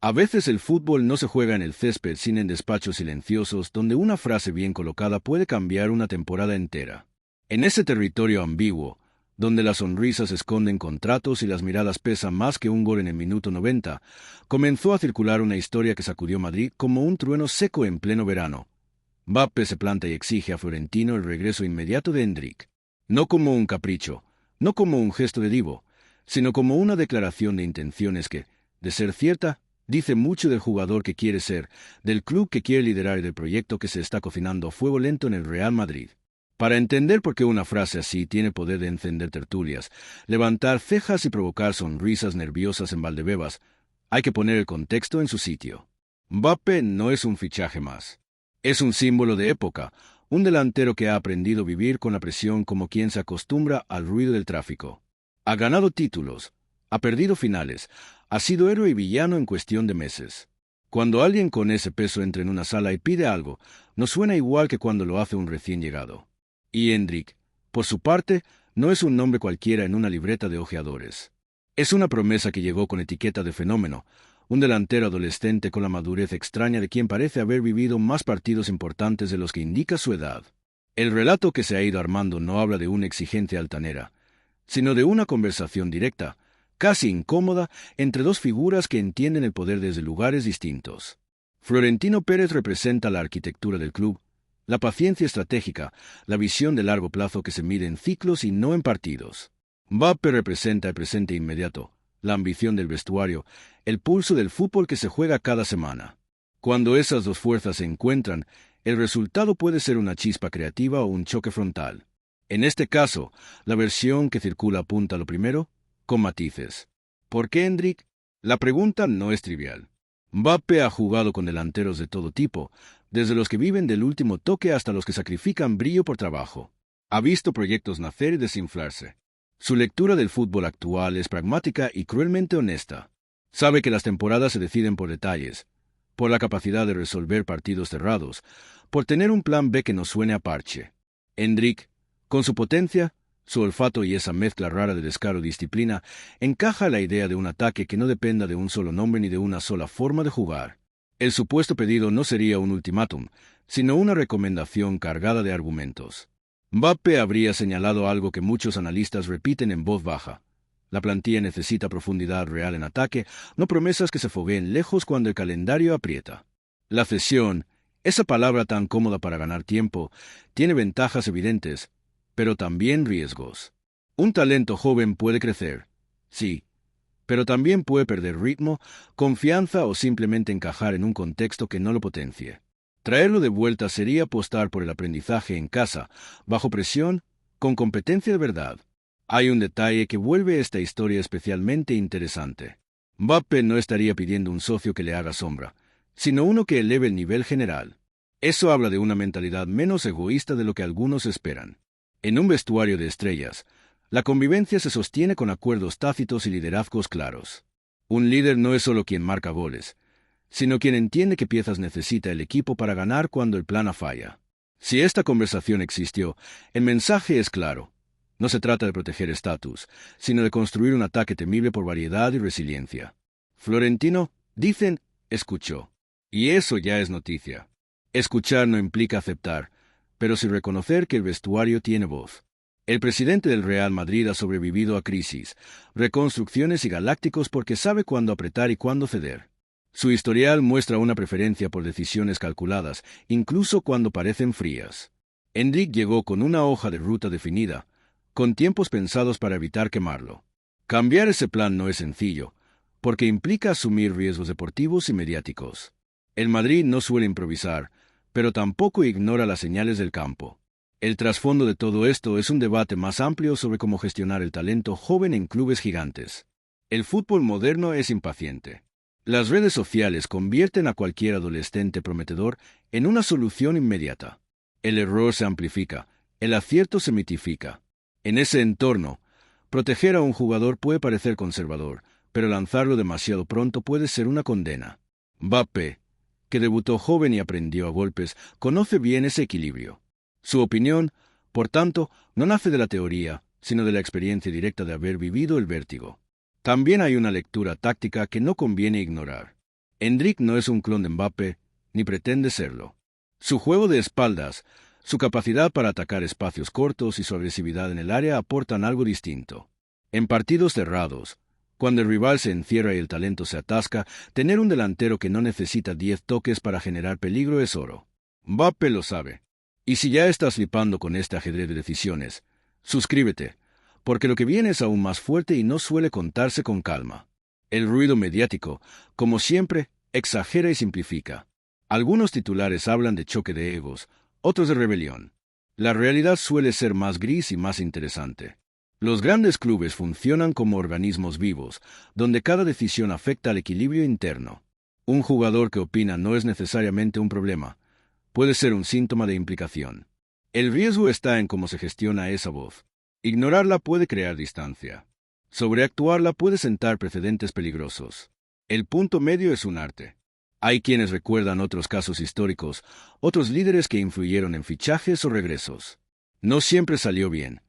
A veces el fútbol no se juega en el césped sino en despachos silenciosos donde una frase bien colocada puede cambiar una temporada entera. En ese territorio ambiguo, donde las sonrisas esconden contratos y las miradas pesan más que un gol en el minuto 90, comenzó a circular una historia que sacudió Madrid como un trueno seco en pleno verano. Mbappé se planta y exige a Florentino el regreso inmediato de Endrick. No como un capricho, no como un gesto de divo, sino como una declaración de intenciones que, de ser cierta, dice mucho del jugador que quiere ser, del club que quiere liderar y del proyecto que se está cocinando a fuego lento en el Real Madrid. Para entender por qué una frase así tiene poder de encender tertulias, levantar cejas y provocar sonrisas nerviosas en Valdebebas, hay que poner el contexto en su sitio. Mbappé no es un fichaje más. Es un símbolo de época, un delantero que ha aprendido a vivir con la presión como quien se acostumbra al ruido del tráfico. Ha ganado títulos, ha perdido finales, ha sido héroe y villano en cuestión de meses. Cuando alguien con ese peso entra en una sala y pide algo, no suena igual que cuando lo hace un recién llegado. Y Endrick, por su parte, no es un nombre cualquiera en una libreta de ojeadores. Es una promesa que llegó con etiqueta de fenómeno, un delantero adolescente con la madurez extraña de quien parece haber vivido más partidos importantes de los que indica su edad. El relato que se ha ido armando no habla de una exigencia altanera, sino de una conversación directa, casi incómoda, entre dos figuras que entienden el poder desde lugares distintos. Florentino Pérez representa la arquitectura del club, la paciencia estratégica, la visión de largo plazo que se mide en ciclos y no en partidos. Mbappé representa el presente inmediato, la ambición del vestuario, el pulso del fútbol que se juega cada semana. Cuando esas dos fuerzas se encuentran, el resultado puede ser una chispa creativa o un choque frontal. En este caso, la versión que circula apunta a lo primero, con matices. ¿Por qué Endrick? La pregunta no es trivial. Mbappé ha jugado con delanteros de todo tipo, desde los que viven del último toque hasta los que sacrifican brillo por trabajo. Ha visto proyectos nacer y desinflarse. Su lectura del fútbol actual es pragmática y cruelmente honesta. Sabe que las temporadas se deciden por detalles, por la capacidad de resolver partidos cerrados, por tener un plan B que no suene a parche. Endrick, con su potencia, su olfato y esa mezcla rara de descaro y disciplina, encaja la idea de un ataque que no dependa de un solo nombre ni de una sola forma de jugar. El supuesto pedido no sería un ultimátum, sino una recomendación cargada de argumentos. Mbappé habría señalado algo que muchos analistas repiten en voz baja. La plantilla necesita profundidad real en ataque, no promesas que se fogueen lejos cuando el calendario aprieta. La cesión, esa palabra tan cómoda para ganar tiempo, tiene ventajas evidentes, pero también riesgos. Un talento joven puede crecer, sí, pero también puede perder ritmo, confianza o simplemente encajar en un contexto que no lo potencie. Traerlo de vuelta sería apostar por el aprendizaje en casa, bajo presión, con competencia de verdad. Hay un detalle que vuelve esta historia especialmente interesante. Mbappé no estaría pidiendo un socio que le haga sombra, sino uno que eleve el nivel general. Eso habla de una mentalidad menos egoísta de lo que algunos esperan. En un vestuario de estrellas, la convivencia se sostiene con acuerdos tácitos y liderazgos claros. Un líder no es solo quien marca goles, sino quien entiende qué piezas necesita el equipo para ganar cuando el plan falla. Si esta conversación existió, el mensaje es claro. No se trata de proteger estatus, sino de construir un ataque temible por variedad y resiliencia. Florentino, dicen, escuchó. Y eso ya es noticia. Escuchar no implica aceptar, pero sí reconocer que el vestuario tiene voz. El presidente del Real Madrid ha sobrevivido a crisis, reconstrucciones y galácticos porque sabe cuándo apretar y cuándo ceder. Su historial muestra una preferencia por decisiones calculadas, incluso cuando parecen frías. Endrick llegó con una hoja de ruta definida, con tiempos pensados para evitar quemarlo. Cambiar ese plan no es sencillo, porque implica asumir riesgos deportivos y mediáticos. El Madrid no suele improvisar, pero tampoco ignora las señales del campo. El trasfondo de todo esto es un debate más amplio sobre cómo gestionar el talento joven en clubes gigantes. El fútbol moderno es impaciente. Las redes sociales convierten a cualquier adolescente prometedor en una solución inmediata. El error se amplifica, el acierto se mitifica. En ese entorno, proteger a un jugador puede parecer conservador, pero lanzarlo demasiado pronto puede ser una condena. Mbappé, que debutó joven y aprendió a golpes, conoce bien ese equilibrio. Su opinión, por tanto, no nace de la teoría, sino de la experiencia directa de haber vivido el vértigo. También hay una lectura táctica que no conviene ignorar. Endrick no es un clon de Mbappé, ni pretende serlo. Su juego de espaldas, su capacidad para atacar espacios cortos y su agresividad en el área aportan algo distinto. En partidos cerrados, cuando el rival se encierra y el talento se atasca, tener un delantero que no necesita 10 toques para generar peligro es oro. Mbappé lo sabe. Y si ya estás flipando con este ajedrez de decisiones, suscríbete, porque lo que viene es aún más fuerte y no suele contarse con calma. El ruido mediático, como siempre, exagera y simplifica. Algunos titulares hablan de choque de egos, otros de rebelión. La realidad suele ser más gris y más interesante. Los grandes clubes funcionan como organismos vivos, donde cada decisión afecta al equilibrio interno. Un jugador que opina no es necesariamente un problema, puede ser un síntoma de implicación. El riesgo está en cómo se gestiona esa voz. Ignorarla puede crear distancia. Sobreactuarla puede sentar precedentes peligrosos. El punto medio es un arte. Hay quienes recuerdan otros casos históricos, otros líderes que influyeron en fichajes o regresos. No siempre salió bien,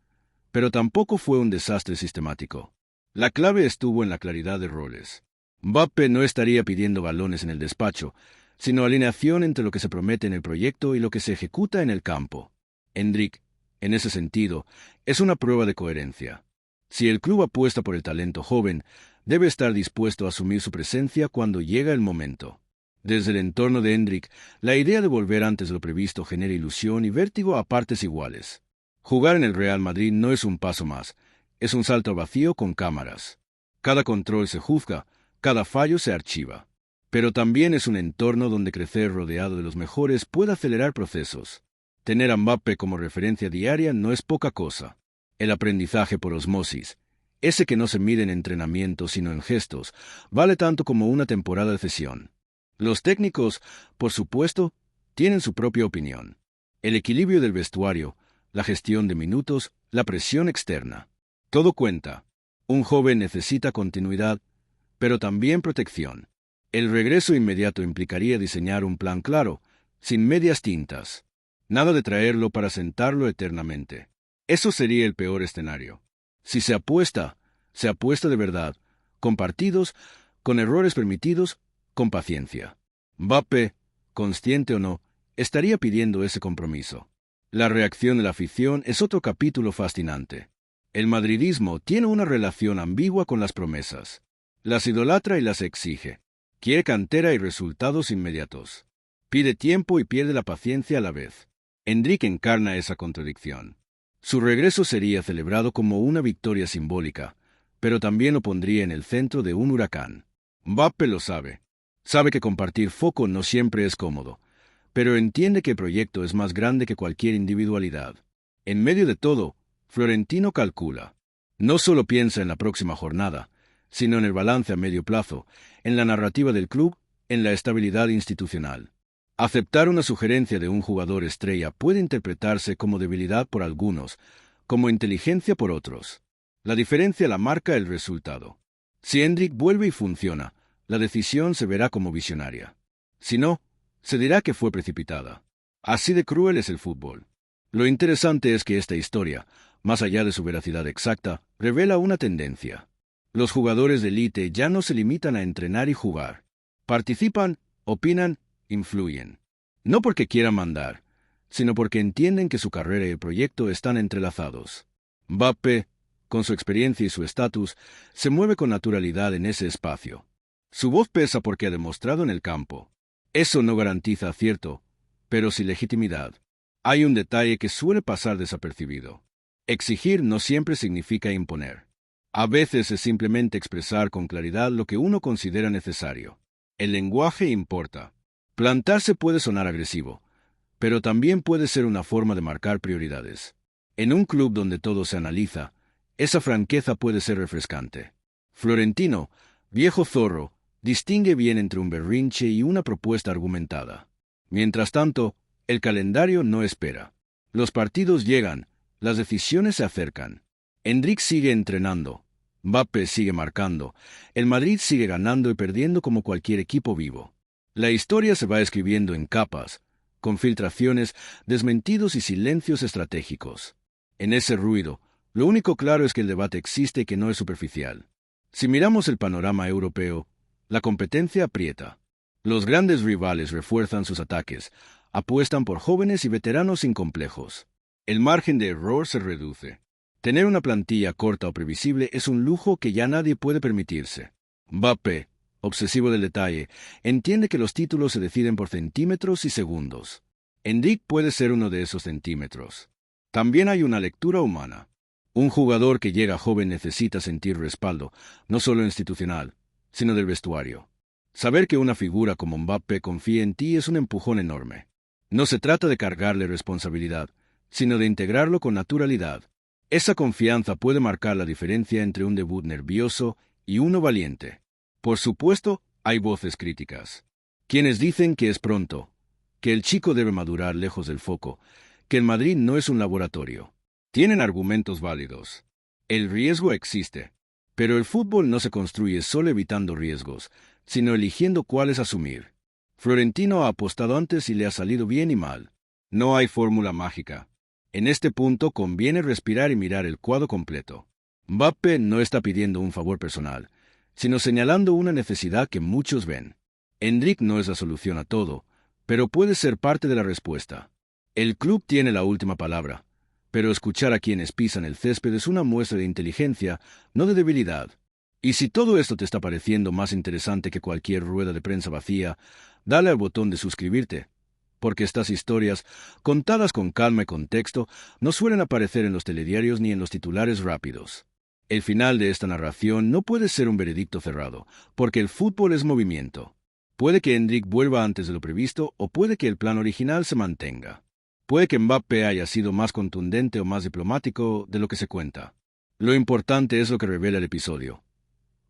pero tampoco fue un desastre sistemático. La clave estuvo en la claridad de roles. Mbappé no estaría pidiendo balones en el despacho, sino alineación entre lo que se promete en el proyecto y lo que se ejecuta en el campo. Endrick, en ese sentido, es una prueba de coherencia. Si el club apuesta por el talento joven, debe estar dispuesto a asumir su presencia cuando llega el momento. Desde el entorno de Endrick, la idea de volver antes de lo previsto genera ilusión y vértigo a partes iguales. Jugar en el Real Madrid no es un paso más, es un salto vacío con cámaras. Cada control se juzga, cada fallo se archiva. Pero también es un entorno donde crecer rodeado de los mejores puede acelerar procesos. Tener a Mbappé como referencia diaria no es poca cosa. El aprendizaje por osmosis, ese que no se mide en entrenamiento sino en gestos, vale tanto como una temporada de cesión. Los técnicos, por supuesto, tienen su propia opinión. El equilibrio del vestuario, la gestión de minutos, la presión externa. Todo cuenta. Un joven necesita continuidad, pero también protección. El regreso inmediato implicaría diseñar un plan claro, sin medias tintas. Nada de traerlo para sentarlo eternamente. Eso sería el peor escenario. Si se apuesta de verdad, con partidos, con errores permitidos, con paciencia. Mbappé, consciente o no, estaría pidiendo ese compromiso. La reacción de la afición es otro capítulo fascinante. El madridismo tiene una relación ambigua con las promesas. Las idolatra y las exige. Quiere cantera y resultados inmediatos. Pide tiempo y pierde la paciencia a la vez. Endrick encarna esa contradicción. Su regreso sería celebrado como una victoria simbólica, pero también lo pondría en el centro de un huracán. Mbappé lo sabe. Sabe que compartir foco no siempre es cómodo, pero entiende que el proyecto es más grande que cualquier individualidad. En medio de todo, Florentino calcula. No solo piensa en la próxima jornada, sino en el balance a medio plazo, en la narrativa del club, en la estabilidad institucional. Aceptar una sugerencia de un jugador estrella puede interpretarse como debilidad por algunos, como inteligencia por otros. La diferencia la marca el resultado. Si Endrick vuelve y funciona, la decisión se verá como visionaria. Si no, se dirá que fue precipitada. Así de cruel es el fútbol. Lo interesante es que esta historia, más allá de su veracidad exacta, revela una tendencia. Los jugadores de élite ya no se limitan a entrenar y jugar. Participan, opinan, influyen. No porque quieran mandar, sino porque entienden que su carrera y el proyecto están entrelazados. Mbappé, con su experiencia y su estatus, se mueve con naturalidad en ese espacio. Su voz pesa porque ha demostrado en el campo. Eso no garantiza acierto, pero sí legitimidad. Hay un detalle que suele pasar desapercibido. Exigir no siempre significa imponer. A veces es simplemente expresar con claridad lo que uno considera necesario. El lenguaje importa. Plantarse puede sonar agresivo, pero también puede ser una forma de marcar prioridades. En un club donde todo se analiza, esa franqueza puede ser refrescante. Florentino, viejo zorro, distingue bien entre un berrinche y una propuesta argumentada. Mientras tanto, el calendario no espera. Los partidos llegan, las decisiones se acercan. Endrick sigue entrenando, Mbappé sigue marcando, el Madrid sigue ganando y perdiendo como cualquier equipo vivo. La historia se va escribiendo en capas, con filtraciones, desmentidos y silencios estratégicos. En ese ruido, lo único claro es que el debate existe y que no es superficial. Si miramos el panorama europeo, la competencia aprieta. Los grandes rivales refuerzan sus ataques, apuestan por jóvenes y veteranos sin complejos. El margen de error se reduce. Tener una plantilla corta o previsible es un lujo que ya nadie puede permitirse. Mbappé, obsesivo del detalle, entiende que los títulos se deciden por centímetros y segundos. Endrick puede ser uno de esos centímetros. También hay una lectura humana. Un jugador que llega joven necesita sentir respaldo, no solo institucional, sino del vestuario. Saber que una figura como Mbappé confía en ti es un empujón enorme. No se trata de cargarle responsabilidad, sino de integrarlo con naturalidad. Esa confianza puede marcar la diferencia entre un debut nervioso y uno valiente. Por supuesto, hay voces críticas. Quienes dicen que es pronto, que el chico debe madurar lejos del foco, que el Madrid no es un laboratorio. Tienen argumentos válidos. El riesgo existe, pero el fútbol no se construye solo evitando riesgos, sino eligiendo cuáles asumir. Florentino ha apostado antes y le ha salido bien y mal. No hay fórmula mágica. En este punto conviene respirar y mirar el cuadro completo. Mbappé no está pidiendo un favor personal, sino señalando una necesidad que muchos ven. Endrick no es la solución a todo, pero puede ser parte de la respuesta. El club tiene la última palabra, pero escuchar a quienes pisan el césped es una muestra de inteligencia, no de debilidad. Y si todo esto te está pareciendo más interesante que cualquier rueda de prensa vacía, dale al botón de suscribirte, porque estas historias, contadas con calma y contexto, no suelen aparecer en los telediarios ni en los titulares rápidos. El final de esta narración no puede ser un veredicto cerrado, porque el fútbol es movimiento. Puede que Endrick vuelva antes de lo previsto o puede que el plan original se mantenga. Puede que Mbappé haya sido más contundente o más diplomático de lo que se cuenta. Lo importante es lo que revela el episodio.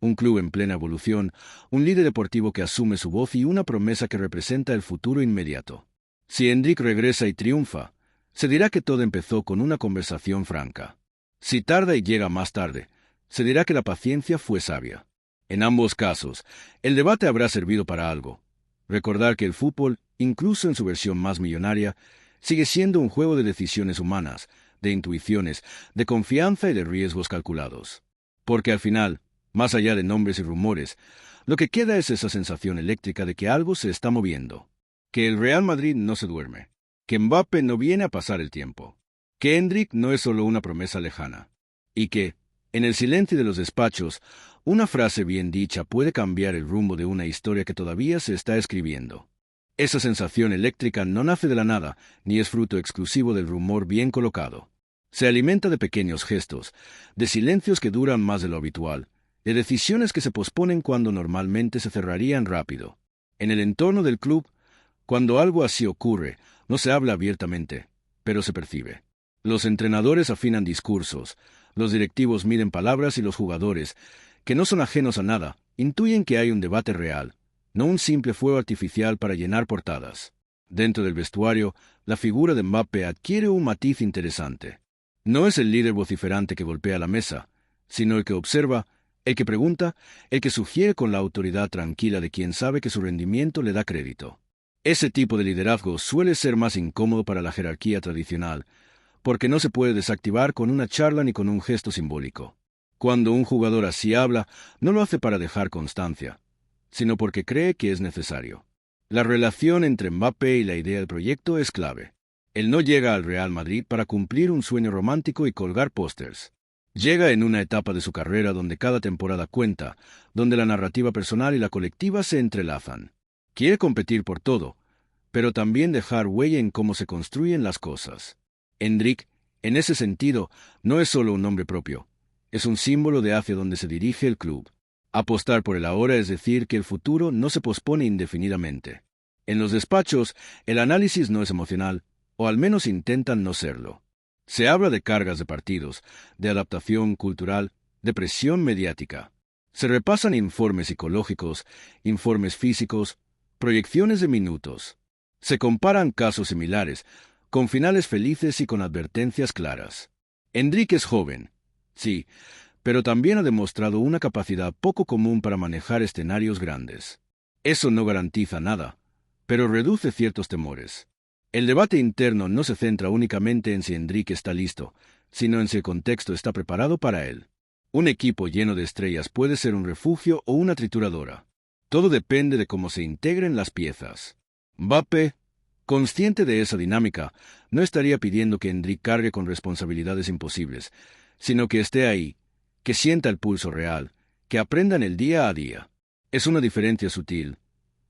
Un club en plena evolución, un líder deportivo que asume su voz y una promesa que representa el futuro inmediato. Si Endrick regresa y triunfa, se dirá que todo empezó con una conversación franca. Si tarda y llega más tarde, se dirá que la paciencia fue sabia. En ambos casos, el debate habrá servido para algo. Recordar que el fútbol, incluso en su versión más millonaria, sigue siendo un juego de decisiones humanas, de intuiciones, de confianza y de riesgos calculados. Porque al final, más allá de nombres y rumores, lo que queda es esa sensación eléctrica de que algo se está moviendo. Que el Real Madrid no se duerme. Que Mbappé no viene a pasar el tiempo. Que Endrick no es solo una promesa lejana. Y que, en el silencio de los despachos, una frase bien dicha puede cambiar el rumbo de una historia que todavía se está escribiendo. Esa sensación eléctrica no nace de la nada, ni es fruto exclusivo del rumor bien colocado. Se alimenta de pequeños gestos, de silencios que duran más de lo habitual, de decisiones que se posponen cuando normalmente se cerrarían rápido. En el entorno del club, cuando algo así ocurre, no se habla abiertamente, pero se percibe. Los entrenadores afinan discursos, los directivos miden palabras y los jugadores, que no son ajenos a nada, intuyen que hay un debate real, no un simple fuego artificial para llenar portadas. Dentro del vestuario, la figura de Mbappé adquiere un matiz interesante. No es el líder vociferante que golpea la mesa, sino el que observa, el que pregunta, el que sugiere con la autoridad tranquila de quien sabe que su rendimiento le da crédito. Ese tipo de liderazgo suele ser más incómodo para la jerarquía tradicional, porque no se puede desactivar con una charla ni con un gesto simbólico. Cuando un jugador así habla, no lo hace para dejar constancia, sino porque cree que es necesario. La relación entre Mbappé y la idea del proyecto es clave. Él no llega al Real Madrid para cumplir un sueño romántico y colgar pósters. Llega en una etapa de su carrera donde cada temporada cuenta, donde la narrativa personal y la colectiva se entrelazan. Quiere competir por todo, pero también dejar huella en cómo se construyen las cosas. Endrick, en ese sentido, no es solo un nombre propio, es un símbolo de hacia dónde se dirige el club. Apostar por el ahora es decir que el futuro no se pospone indefinidamente. En los despachos, el análisis no es emocional, o al menos intentan no serlo. Se habla de cargas de partidos, de adaptación cultural, de presión mediática. Se repasan informes psicológicos, informes físicos, proyecciones de minutos. Se comparan casos similares, con finales felices y con advertencias claras. Endrick es joven, sí, pero también ha demostrado una capacidad poco común para manejar escenarios grandes. Eso no garantiza nada, pero reduce ciertos temores. El debate interno no se centra únicamente en si Endrick está listo, sino en si el contexto está preparado para él. Un equipo lleno de estrellas puede ser un refugio o una trituradora. Todo depende de cómo se integren las piezas. Mbappé, consciente de esa dinámica, no estaría pidiendo que Endrick cargue con responsabilidades imposibles, sino que esté ahí, que sienta el pulso real, que aprendan el día a día. Es una diferencia sutil,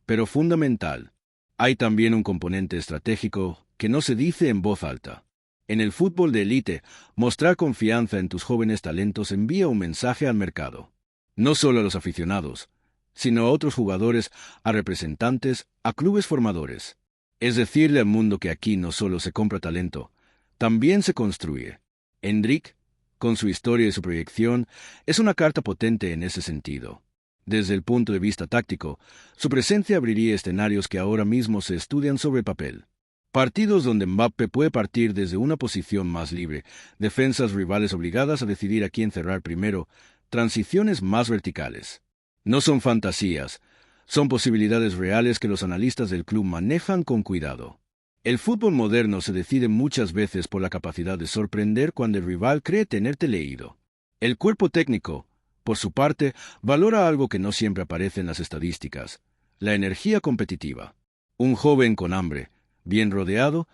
pero fundamental. Hay también un componente estratégico que no se dice en voz alta. En el fútbol de élite, mostrar confianza en tus jóvenes talentos envía un mensaje al mercado. No solo a los aficionados, sino a otros jugadores, a representantes, a clubes formadores. Es decirle al mundo que aquí no solo se compra talento, también se construye. Endrick, con su historia y su proyección, es una carta potente en ese sentido. Desde el punto de vista táctico, su presencia abriría escenarios que ahora mismo se estudian sobre papel. Partidos donde Mbappé puede partir desde una posición más libre, defensas rivales obligadas a decidir a quién cerrar primero, transiciones más verticales. No son fantasías, son posibilidades reales que los analistas del club manejan con cuidado. El fútbol moderno se decide muchas veces por la capacidad de sorprender cuando el rival cree tenerte leído. El cuerpo técnico, por su parte, valora algo que no siempre aparece en las estadísticas: la energía competitiva. Un joven con hambre, bien rodeado,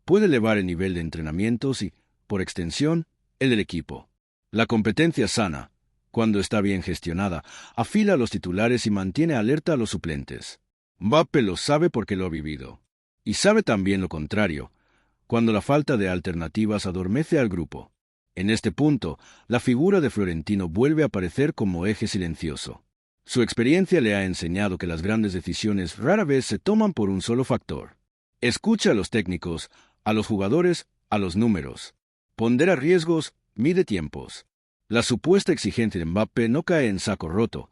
puede elevar el nivel de entrenamientos y, por extensión, el del equipo. La competencia sana, cuando está bien gestionada, afila a los titulares y mantiene alerta a los suplentes. Mbappé lo sabe porque lo ha vivido. Y sabe también lo contrario, cuando la falta de alternativas adormece al grupo. En este punto, la figura de Florentino vuelve a aparecer como eje silencioso. Su experiencia le ha enseñado que las grandes decisiones rara vez se toman por un solo factor. Escucha a los técnicos, a los jugadores, a los números. Pondera riesgos, mide tiempos. La supuesta exigencia de Mbappé no cae en saco roto,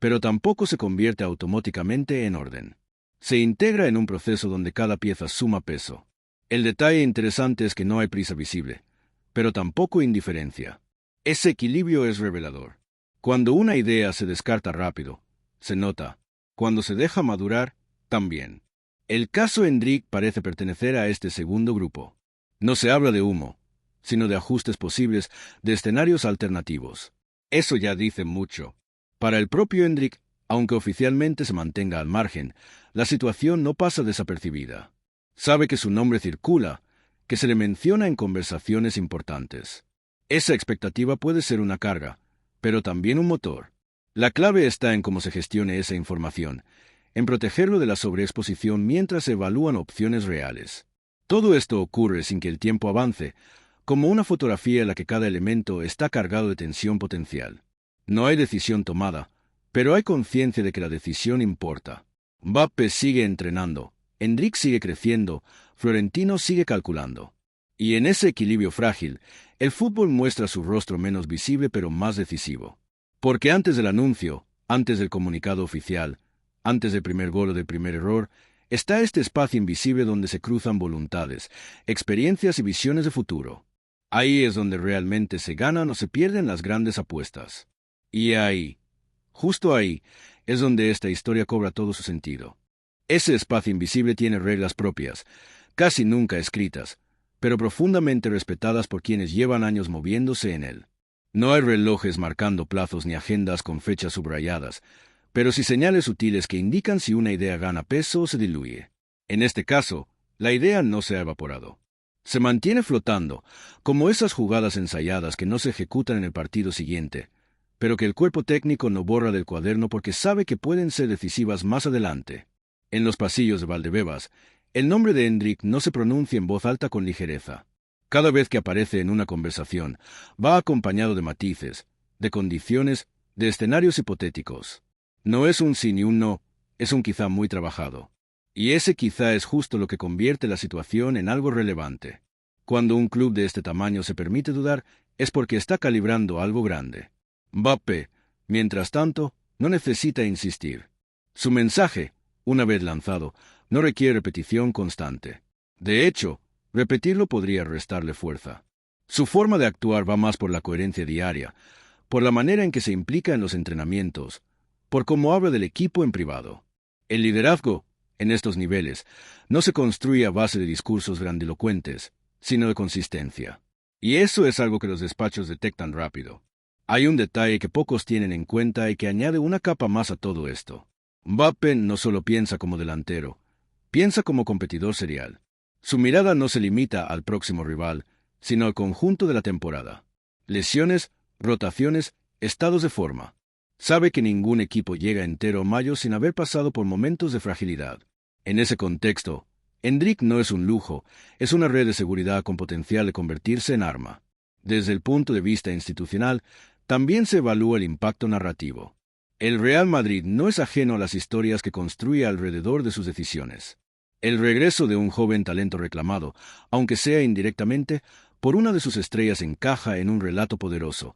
pero tampoco se convierte automáticamente en orden. Se integra en un proceso donde cada pieza suma peso. El detalle interesante es que no hay prisa visible, pero tampoco indiferencia. Ese equilibrio es revelador. Cuando una idea se descarta rápido, se nota. Cuando se deja madurar, también. El caso Endrick parece pertenecer a este segundo grupo. No se habla de humo, sino de ajustes posibles, de escenarios alternativos. Eso ya dice mucho. Para el propio Endrick, aunque oficialmente se mantenga al margen, la situación no pasa desapercibida. Sabe que su nombre circula, que se le menciona en conversaciones importantes. Esa expectativa puede ser una carga, pero también un motor. La clave está en cómo se gestione esa información, en protegerlo de la sobreexposición mientras se evalúan opciones reales. Todo esto ocurre sin que el tiempo avance, como una fotografía en la que cada elemento está cargado de tensión potencial. No hay decisión tomada, pero hay conciencia de que la decisión importa. Mbappé sigue entrenando, Endrick sigue creciendo, Florentino sigue calculando. Y en ese equilibrio frágil, el fútbol muestra su rostro menos visible pero más decisivo. Porque antes del anuncio, antes del comunicado oficial, antes del primer gol o del primer error, está este espacio invisible donde se cruzan voluntades, experiencias y visiones de futuro. Ahí es donde realmente se ganan o se pierden las grandes apuestas. Y ahí, justo ahí, es donde esta historia cobra todo su sentido. Ese espacio invisible tiene reglas propias, casi nunca escritas, pero profundamente respetadas por quienes llevan años moviéndose en él. No hay relojes marcando plazos ni agendas con fechas subrayadas, pero sí señales sutiles que indican si una idea gana peso o se diluye. En este caso, la idea no se ha evaporado. Se mantiene flotando, como esas jugadas ensayadas que no se ejecutan en el partido siguiente, pero que el cuerpo técnico no borra del cuaderno porque sabe que pueden ser decisivas más adelante. En los pasillos de Valdebebas, el nombre de Endrick no se pronuncia en voz alta con ligereza. Cada vez que aparece en una conversación, va acompañado de matices, de condiciones, de escenarios hipotéticos. No es un sí ni un no, es un quizá muy trabajado. Y ese quizá es justo lo que convierte la situación en algo relevante. Cuando un club de este tamaño se permite dudar, es porque está calibrando algo grande. Mbappé, mientras tanto, no necesita insistir. Su mensaje, una vez lanzado, no requiere repetición constante. De hecho, repetirlo podría restarle fuerza. Su forma de actuar va más por la coherencia diaria, por la manera en que se implica en los entrenamientos, por cómo habla del equipo en privado. El liderazgo, en estos niveles, no se construye a base de discursos grandilocuentes, sino de consistencia. Y eso es algo que los despachos detectan rápido. Hay un detalle que pocos tienen en cuenta y que añade una capa más a todo esto. Mbappé no solo piensa como delantero, piensa como competidor serial. Su mirada no se limita al próximo rival, sino al conjunto de la temporada. Lesiones, rotaciones, estados de forma. Sabe que ningún equipo llega entero a mayo sin haber pasado por momentos de fragilidad. En ese contexto, Endrick no es un lujo, es una red de seguridad con potencial de convertirse en arma. Desde el punto de vista institucional, también se evalúa el impacto narrativo. El Real Madrid no es ajeno a las historias que construye alrededor de sus decisiones. El regreso de un joven talento reclamado, aunque sea indirectamente, por una de sus estrellas encaja en un relato poderoso,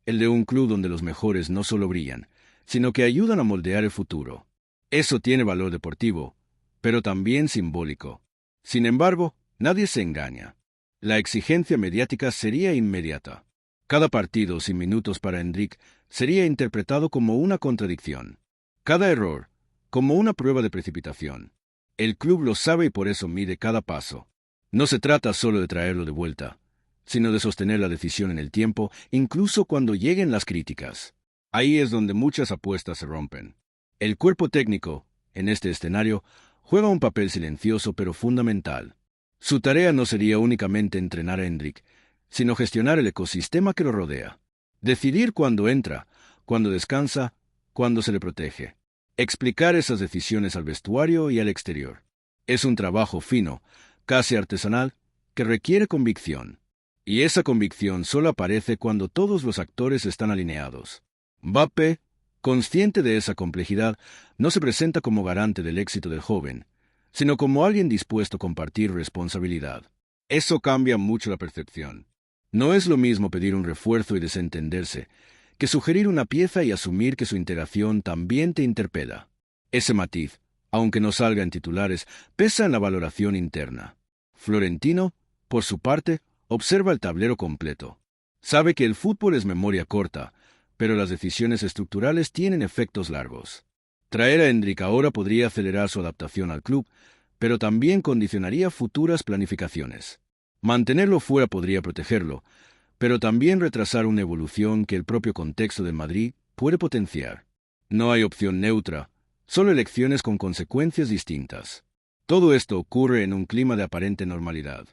el de un club donde los mejores no solo brillan, sino que ayudan a moldear el futuro. Eso tiene valor deportivo, pero también simbólico. Sin embargo, nadie se engaña. La exigencia mediática sería inmediata. Cada partido sin minutos para Endrick sería interpretado como una contradicción. Cada error, como una prueba de precipitación. El club lo sabe y por eso mide cada paso. No se trata solo de traerlo de vuelta, sino de sostener la decisión en el tiempo, incluso cuando lleguen las críticas. Ahí es donde muchas apuestas se rompen. El cuerpo técnico, en este escenario, juega un papel silencioso pero fundamental. Su tarea no sería únicamente entrenar a Endrick, sino gestionar el ecosistema que lo rodea. Decidir cuándo entra, cuándo descansa, cuándo se le protege. Explicar esas decisiones al vestuario y al exterior. Es un trabajo fino, casi artesanal, que requiere convicción. Y esa convicción solo aparece cuando todos los actores están alineados. Mbappé, consciente de esa complejidad, no se presenta como garante del éxito del joven, sino como alguien dispuesto a compartir responsabilidad. Eso cambia mucho la percepción. No es lo mismo pedir un refuerzo y desentenderse, que sugerir una pieza y asumir que su integración también te interpela. Ese matiz, aunque no salga en titulares, pesa en la valoración interna. Florentino, por su parte, observa el tablero completo. Sabe que el fútbol es memoria corta, pero las decisiones estructurales tienen efectos largos. Traer a Endrick ahora podría acelerar su adaptación al club, pero también condicionaría futuras planificaciones. Mantenerlo fuera podría protegerlo, pero también retrasar una evolución que el propio contexto de Madrid puede potenciar. No hay opción neutra, solo elecciones con consecuencias distintas. Todo esto ocurre en un clima de aparente normalidad.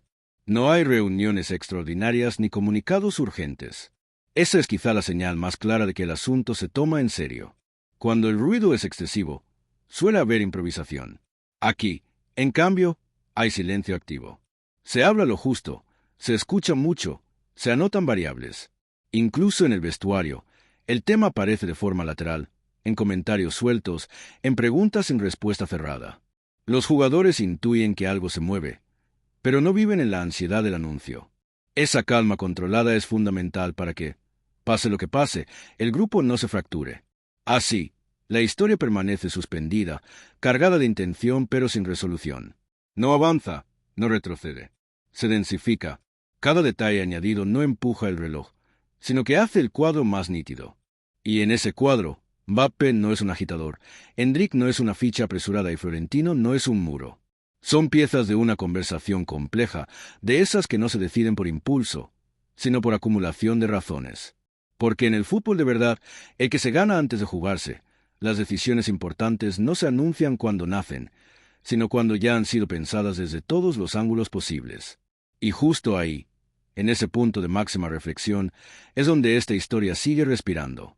No hay reuniones extraordinarias ni comunicados urgentes. Esa es quizá la señal más clara de que el asunto se toma en serio. Cuando el ruido es excesivo, suele haber improvisación. Aquí, en cambio, hay silencio activo. Se habla lo justo, se escucha mucho, se anotan variables. Incluso en el vestuario, el tema aparece de forma lateral, en comentarios sueltos, en preguntas sin respuesta cerrada. Los jugadores intuyen que algo se mueve, pero no viven en la ansiedad del anuncio. Esa calma controlada es fundamental para que, pase lo que pase, el grupo no se fracture. Así, la historia permanece suspendida, cargada de intención pero sin resolución. No avanza, no retrocede. Se densifica. Cada detalle añadido no empuja el reloj, sino que hace el cuadro más nítido. Y en ese cuadro, Mbappé no es un agitador, Endrick no es una ficha apresurada y Florentino no es un muro. Son piezas de una conversación compleja, de esas que no se deciden por impulso, sino por acumulación de razones. Porque en el fútbol de verdad, el que se gana antes de jugarse, las decisiones importantes no se anuncian cuando nacen, sino cuando ya han sido pensadas desde todos los ángulos posibles. Y justo ahí, en ese punto de máxima reflexión, es donde esta historia sigue respirando.